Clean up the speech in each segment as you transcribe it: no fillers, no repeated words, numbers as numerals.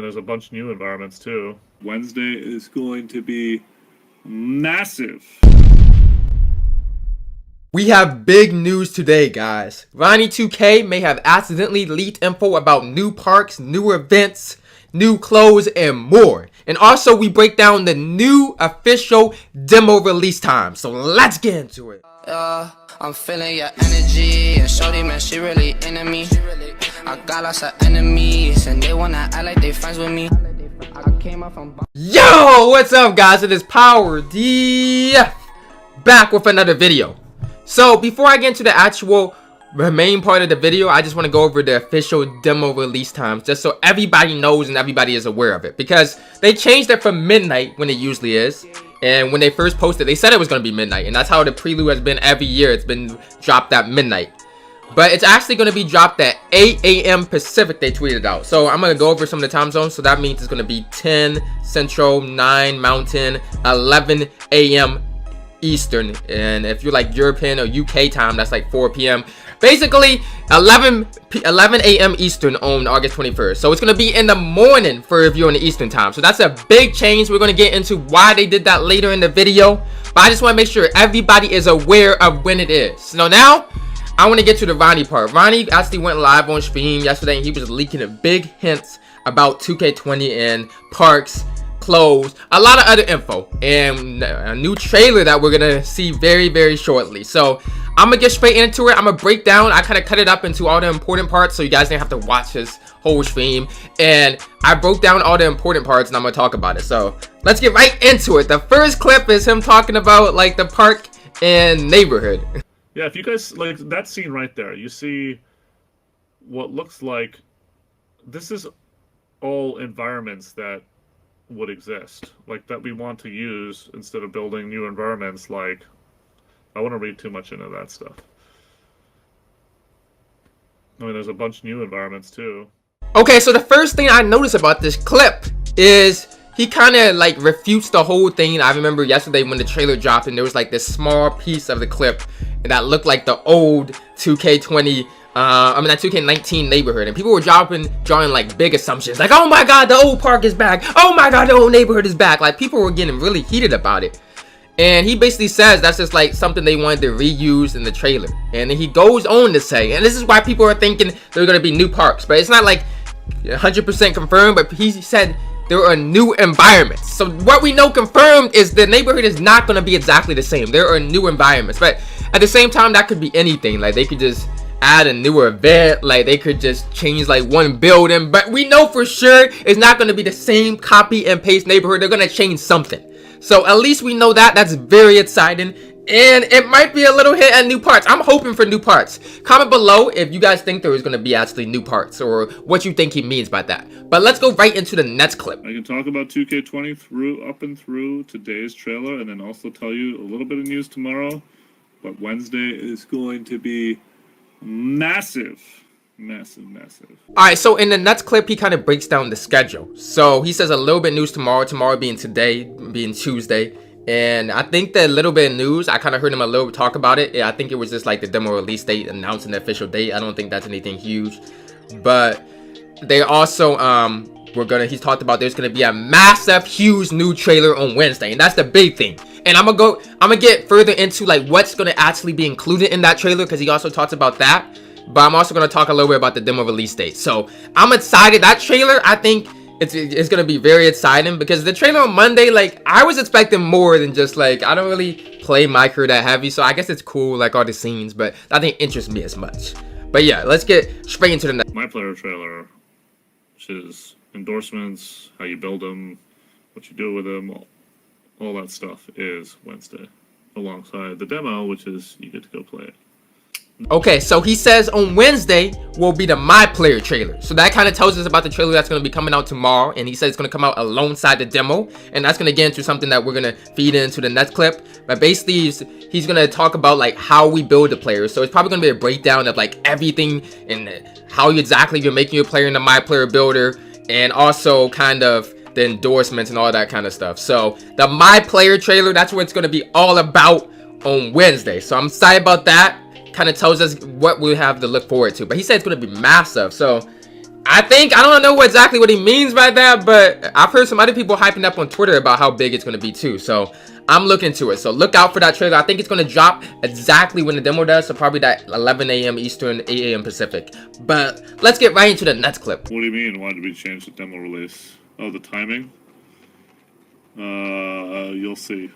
there's a bunch of new environments too. Wednesday is going to be massive. We have big news today, guys. RONNIE2K may have accidentally leaked info about new parks, new events, new clothes, and more. And also, we break down the new official demo release time. So let's get into it. I'm feeling your energy, and shorty, man, she really into me. I got lots of enemies, and they wanna act like they friends with me. I came up from... Yo, what's up, guys? It is PowerGotGame back with another video. So before I get into the actual main part of the video, I just want to go over the official demo release times just so everybody knows and everybody is aware of it, because they changed it from midnight when it usually is. And when they first posted, they said it was going to be midnight, and that's how the prelude has been every year. It's been dropped at midnight, but it's actually going to be dropped at 8 a.m. Pacific. They tweeted out. So I'm going to go over some of the time zones. So that means it's going to be 10 Central, 9 Mountain, 11 a.m. Eastern, and if you're like European or UK time, that's like 4 p.m. Basically 11 a.m. Eastern on August 21st. So it's going to be in the morning for if you're in the Eastern time. So that's a big change. We're going to get into why they did that later in the video, but I just want to make sure everybody is aware of when it is. So now I want to get to the Ronnie part. Ronnie actually went live on stream yesterday, and he was leaking big hints about 2K20 and parks, clothes, a lot of other info, and a new trailer that we're gonna see very shortly. So I'm gonna get straight into it. I'm gonna break down. I kind of cut it up into all the important parts so you guys didn't have to watch this whole stream, and I broke down all the important parts and I'm gonna talk about it. So let's get right into it. The first clip is him talking about like the park and neighborhood. Yeah, if you guys like that scene right there, you see what looks like this is all environments that would exist, like that we want to use instead of building new environments. Like, I want to read too much into that stuff. I mean, there's a bunch of new environments too. Okay, so the first thing I noticed about this clip is he kind of like refutes the whole thing. I remember yesterday when the trailer dropped and there was like this small piece of the clip that looked like the old 2K20 that 2K19 neighborhood, and people were drawing like big assumptions, like, oh my god, the old park is back, oh my god, the old neighborhood is back. Like, people were getting really heated about it, and he basically says that's just like something they wanted to reuse in the trailer. And then he goes on to say, and this is why people are thinking there are going to be new parks, but it's not like 100% confirmed, but he said there are new environments. So what we know confirmed is the neighborhood is not going to be exactly the same. There are new environments, but at the same time, that could be anything. Like, they could just add a newer event, like they could just change like one building, but we know for sure it's not going to be the same copy and paste neighborhood. They're going to change something, so at least we know that. That's very exciting, and it might be a little hit at new parts. I'm hoping for new parts. Comment below if you guys think there is going to be actually new parts, or what you think he means by that. But let's go right into the next clip. I can talk about 2K20 up and through today's trailer, and then also tell you a little bit of news tomorrow, but Wednesday is going to be massive. All right, so in the next clip he kind of breaks down the schedule. So he says a little bit news tomorrow being today, being Tuesday. And I think that little bit of news, I kind of heard him a little talk about it. I think it was just like the demo release date, announcing the official date. I don't think that's anything huge, but they also he's talked about there's gonna be a massive huge new trailer on Wednesday, and that's the big thing. And I'm gonna get further into like what's gonna actually be included in that trailer, because he also talks about that. But I'm also gonna talk a little bit about the demo release date. So I'm excited. That trailer, I think it's gonna be very exciting, because the trailer on Monday, like, I was expecting more than just like, I don't really play Micro that heavy, so I guess it's cool, like all the scenes, but that didn't interest me as much. But yeah, let's get straight into the next. My player trailer, which is endorsements, how you build them, what you do with them, all that stuff is Wednesday, alongside the demo, which is you get to go play it. Okay, so he says on Wednesday will be the My Player trailer. So that kind of tells us about the trailer that's going to be coming out tomorrow. And he says it's going to come out alongside the demo. And that's going to get into something that we're going to feed into the next clip. But basically, he's going to talk about like how we build the players. So it's probably going to be a breakdown of like everything and how exactly you're making your player in the My Player builder. And also kind of the endorsements and all that kind of stuff. So the My Player trailer, that's what it's going to be all about on Wednesday. So I'm excited about that. Kind of tells us what we have to look forward to. But he said it's going to be massive. So I don't know exactly what he means by that, but I've heard some other people hyping up on Twitter about how big it's going to be too. So I'm looking to it. So look out for that trailer. I think it's going to drop exactly when the demo does. So probably that 11 a.m. Eastern, 8 a.m. Pacific. But let's get right into the next clip. What do you mean? Why did we change the demo release? Oh, the timing? You'll see.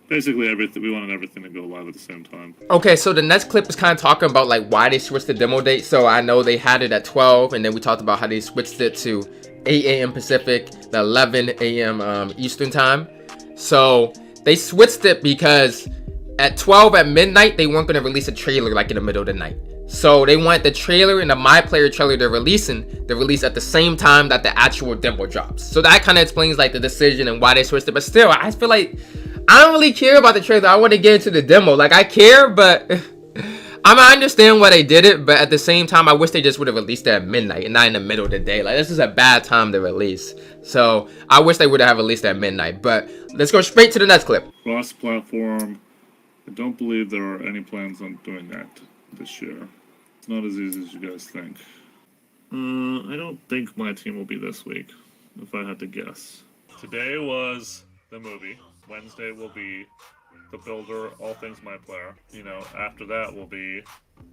Basically everything, we wanted everything to go live at the same time. Okay, so the next clip is kind of talking about like why they switched the demo date. So I know they had it at 12, and then we talked about how they switched it to 8 a.m. Pacific, the 11 a.m. Eastern time. So they switched it because at 12 at midnight, they weren't going to release a trailer like in the middle of the night. So they want the trailer and the My Player trailer they're releasing to release at the same time that the actual demo drops. So that kind of explains like the decision and why they switched it. But still, I feel like I don't really care about the trailer. I want to get into the demo. Like, I care, but I understand why they did it. But at the same time, I wish they just would have released it at midnight and not in the middle of the day. Like, this is a bad time to release. So I wish they would have released at midnight. But let's go straight to the next clip. Cross-platform. I don't believe there are any plans on doing that this year. It's not as easy as you guys think. I don't think my team will be this week, if I had to guess. Today was the movie. Wednesday will be the builder, all things My Player. You know, after that will be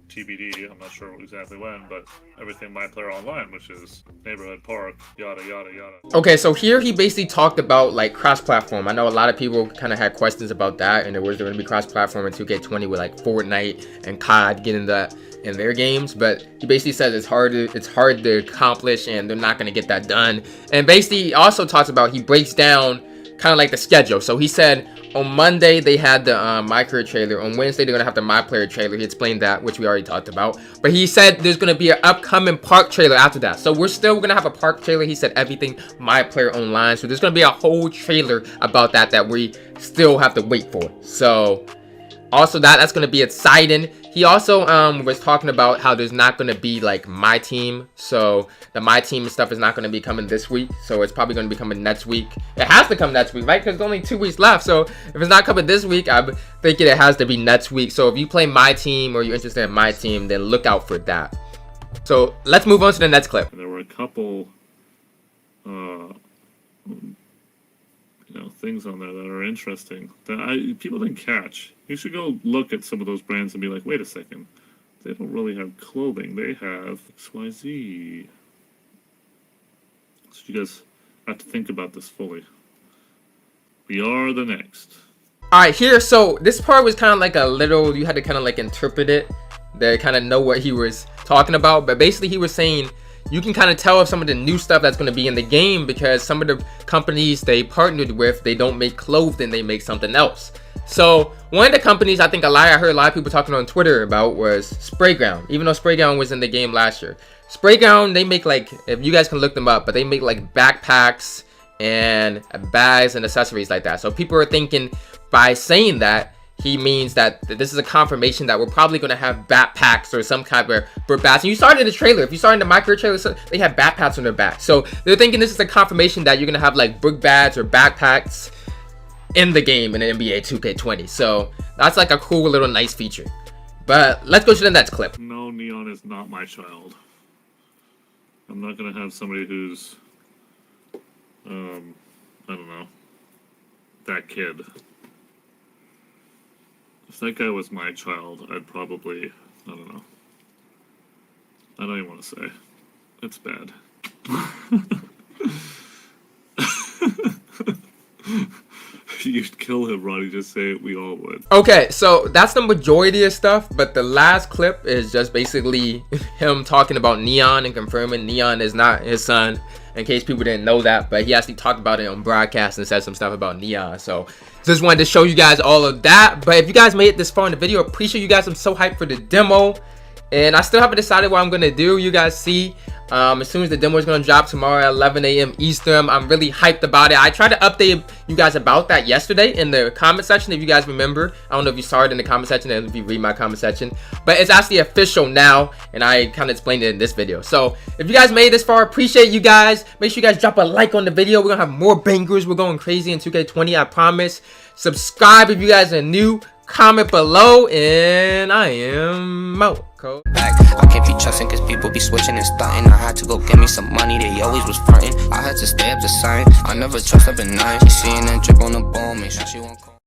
TBD. I'm not sure exactly when, but everything My Player Online, which is Neighborhood Park, yada, yada, yada. Okay, so here he basically talked about like cross-platform. I know a lot of people kind of had questions about that, and there was going to be cross-platform in 2K20 with like Fortnite and COD getting that in their games, but he basically says it's hard to accomplish, and they're not going to get that done. And basically he also talks about, he breaks down kind of like the schedule. So he said on Monday they had the My Career trailer. On Wednesday they're gonna have the My Player trailer. He explained that, which we already talked about. But he said there's gonna be an upcoming Park trailer after that. So we're still gonna have a Park trailer. He said everything My Player Online. So there's gonna be a whole trailer about that we still have to wait for. So also that's gonna be exciting. He also was talking about how there's not going to be like My Team. So the My Team stuff is not going to be coming this week. So it's probably going to be coming next week. It has to come next week, right? Because there's only 2 weeks left. So if it's not coming this week, I'm thinking it has to be next week. So if you play My Team or you're interested in My Team, then look out for that. So let's move on to the next clip. There were a couple things on there that are interesting that people didn't catch. You should go look at some of those brands and be like, wait a second, they don't really have clothing, they have XYZ. So you guys have to think about this fully. We are the next. Alright, here, so this part was kind of like a little, you had to kind of like interpret it to kind of know what he was talking about. But basically he was saying you can kind of tell of some of the new stuff that's going to be in the game, because some of the companies they partnered with, they don't make clothing, they make something else. So one of the companies I heard a lot of people talking on Twitter about was Sprayground. Even though Sprayground was in the game last year, Sprayground, they make like, if you guys can look them up, but they make like backpacks and bags and accessories like that. So people are thinking by saying that he means that this is a confirmation that we're probably going to have backpacks or some kind of bats. And you started the trailer. If you started the My Career trailer, so they have backpacks on their back. So they're thinking this is a confirmation that you're going to have like book bags or backpacks in the game in NBA 2K20. So that's like a cool little nice feature. But let's go to the next clip. No, Neon is not my child. I'm not going to have somebody who's, I don't know, that kid. If that guy was my child, I'd probably, I don't know. I don't even want to say. It's bad. You'd kill him, Ronnie. Just say it. We all would. Okay, so that's the majority of stuff. But the last clip is just basically him talking about Neon and confirming Neon is not his son. In case people didn't know that, but he actually talked about it on broadcast and said some stuff about Neon. So just wanted to show you guys all of that. But if you guys made it this far in the video, appreciate you guys. I'm so hyped for the demo, and I still haven't decided what I'm gonna do. You guys see, as soon as the demo is gonna drop tomorrow at 11 a.m. Eastern, I'm really hyped about it. I tried to update you guys about that yesterday in the comment section, if you guys remember. I don't know if you saw it in the comment section and if you read my comment section, but it's actually official now, and I kind of explained it in this video. So if you guys made it this far, appreciate you guys. Make sure you guys drop a like on the video. We're gonna have more bangers. We're going crazy in 2K20, I promise. Subscribe if you guys are new. comment below, and I am out. I can't be trusting cause people be switching and stunting. I had to go get me some money, they always was fronting. I had to stay up to sign. I never trust, I've been nice. She seeing that drip on the ball, make sure she won't call.